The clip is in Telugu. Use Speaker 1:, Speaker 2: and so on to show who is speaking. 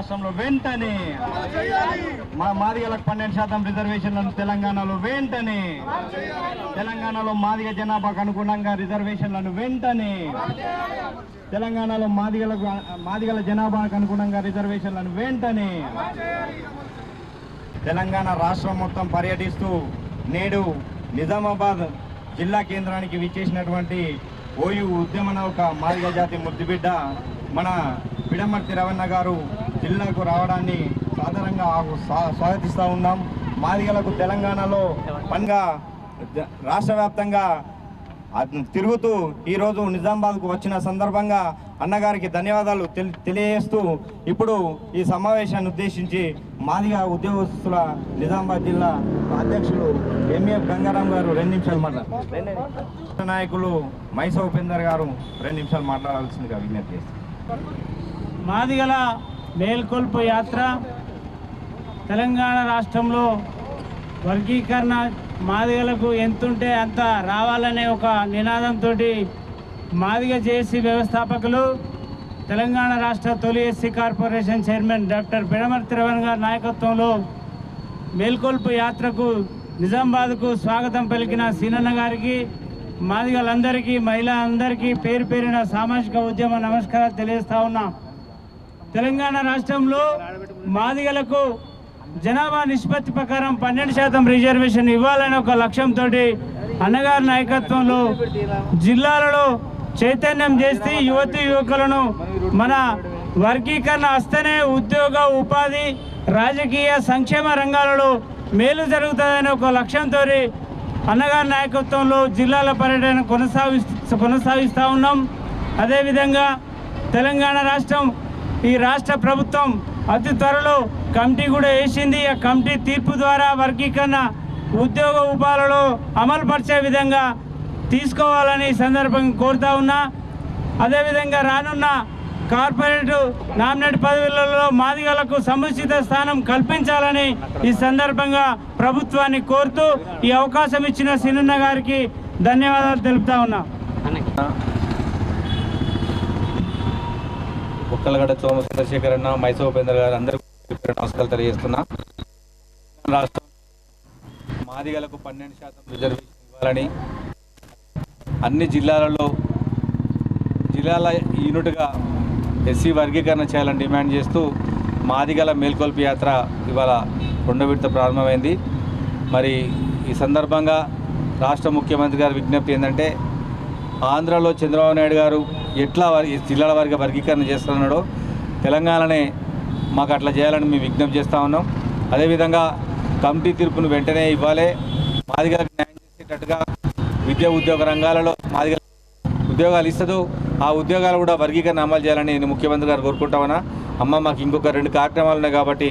Speaker 1: రాష్ట్రంలో వెంటనే మాదిగలకు 12% రిజర్వేషన్లను తెలంగాణలో వెంటనే తెలంగాణలో మాదిగ జనాభాకు అనుగుణంగా రిజర్వేషన్లను వెంటనే తెలంగాణలో మాదిగల జనాభాకు అనుగుణంగా రిజర్వేషన్లను వెంటనే తెలంగాణ రాష్ట్రం మొత్తం పర్యటిస్తూ నేడు నిజామాబాద్ జిల్లా కేంద్రానికి విచ్చేసినటువంటి ఓయూ ఉద్యమ నౌక మాదిగ జాతి ముద్దుబిడ్డ మన పిడమర్తి రవణ గారు జిల్లాకు రావడాన్ని సాధారణంగా స్వాగతిస్తూ ఉన్నాం. మాదిగలకు తెలంగాణలో పనిగా రాష్ట్ర వ్యాప్తంగా తిరుగుతూ ఈరోజు నిజామాబాద్కు వచ్చిన సందర్భంగా అన్నగారికి ధన్యవాదాలు తెలియజేస్తూ ఇప్పుడు ఈ సమావేశాన్ని ఉద్దేశించి మాదిగ ఉద్యోగస్తుల నిజామాబాద్ జిల్లా అధ్యక్షులు ఎంఎఫ్ గంగారాం గారు 2 నిమిషాలు మాట్లాడారు. నాయకులు మైసా ఉపేందర్ గారు 2 నిమిషాలు మాట్లాడాల్సిందిగా విజ్ఞప్తి చేస్తారు.
Speaker 2: మాదిగల మేల్కొల్పు యాత్ర తెలంగాణ రాష్ట్రంలో వర్గీకరణ మాదిగలకు ఎంతుంటే అంత రావాలనే ఒక నినాదంతో మాదిగ జేఏసీ వ్యవస్థాపకులు తెలంగాణ రాష్ట్ర తొలి SC corporation chairman doctor Pidamarthi రవణ గారి నాయకత్వంలో మేల్కొల్పు యాత్రకు నిజామాబాద్కు స్వాగతం పలికిన సీనన్న గారికి, మాదిగలందరికీ, మహిళలందరికీ పేరు పేరిన సామాజిక ఉద్యమ నమస్కారాలు తెలియజేస్తా ఉన్నాం. తెలంగాణ రాష్ట్రంలో మాదిగలకు జనాభా నిష్పత్తి ప్రకారం 12% రిజర్వేషన్ ఇవ్వాలనే ఒక లక్ష్యంతో అన్నగారి నాయకత్వంలో జిల్లాలలో చైతన్యం చేసి యువకులను మన వర్గీకరణ వస్తేనే ఉద్యోగ, ఉపాధి, రాజకీయ, సంక్షేమ రంగాలలో మేలు జరుగుతుందనే ఒక లక్ష్యంతో అన్నగారి నాయకత్వంలో జిల్లాల పర్యటన కొనసాగిస్తూ ఉన్నాం. అదేవిధంగా తెలంగాణ రాష్ట్రం, ఈ రాష్ట్ర ప్రభుత్వం అతి త్వరలో కమిటీ కూడా వేసింది. ఆ కమిటీ తీర్పు ద్వారా వర్గీకరణ ఉద్యోగ ఉపాధులలో అమలు పరిచే విధంగా తీసుకోవాలని సందర్భంగా కోరుతా ఉన్నా. అదేవిధంగా రానున్న కార్పొరేట్ నామినేట్ పదవులలో మాదిగలకు సముచిత స్థానం కల్పించాలని ఈ సందర్భంగా ప్రభుత్వాన్ని కోరుతూ ఈ అవకాశం ఇచ్చిన సీనన్న గారికి ధన్యవాదాలు తెలుపుతా ఉన్నా.
Speaker 3: బుక్కలగడ్డ సోమ చంద్రశేఖర్ అన్న, మైసా ఉపేందర్ గారు అందరికీ నమస్కారాలు తెలియజేస్తున్నా. రాష్ట్రం మాదిగలకు 12% రిజర్వేషన్ ఇవ్వాలని అన్ని జిల్లాల యూనిట్గా ఎస్సీ వర్గీకరణ చేయాలని డిమాండ్ చేస్తూ మాదిగల మేల్కొల్పు యాత్ర ఇవాళ 2వ విడత ప్రారంభమైంది. మరి ఈ సందర్భంగా రాష్ట్ర ముఖ్యమంత్రి గారి విజ్ఞప్తి ఏంటంటే, ఆంధ్రలో చంద్రబాబు నాయుడు గారు ఎట్లా జిల్లాల వారిగా వర్గీకరణ చేస్తున్నాడో తెలంగాణనే మాకు అట్లా చేయాలని మేము విజ్ఞప్తి చేస్తూ ఉన్నాం. అదేవిధంగా కమిటీ తీర్పును వెంటనే ఇవ్వాలి. మాదిగలకు న్యాయం చేసేటట్టుగా విద్యా ఉద్యోగ రంగాలలో మాదిగల ఉద్యోగాలు ఇస్తూ ఆ ఉద్యోగాలు కూడా వర్గీకరణ అమలు చేయాలని నేను ముఖ్యమంత్రి గారు కోరుకుంటామన్నా. అమ్మ, మాకు ఇంకొక 2 కార్యక్రమాలు ఉన్నాయి కాబట్టి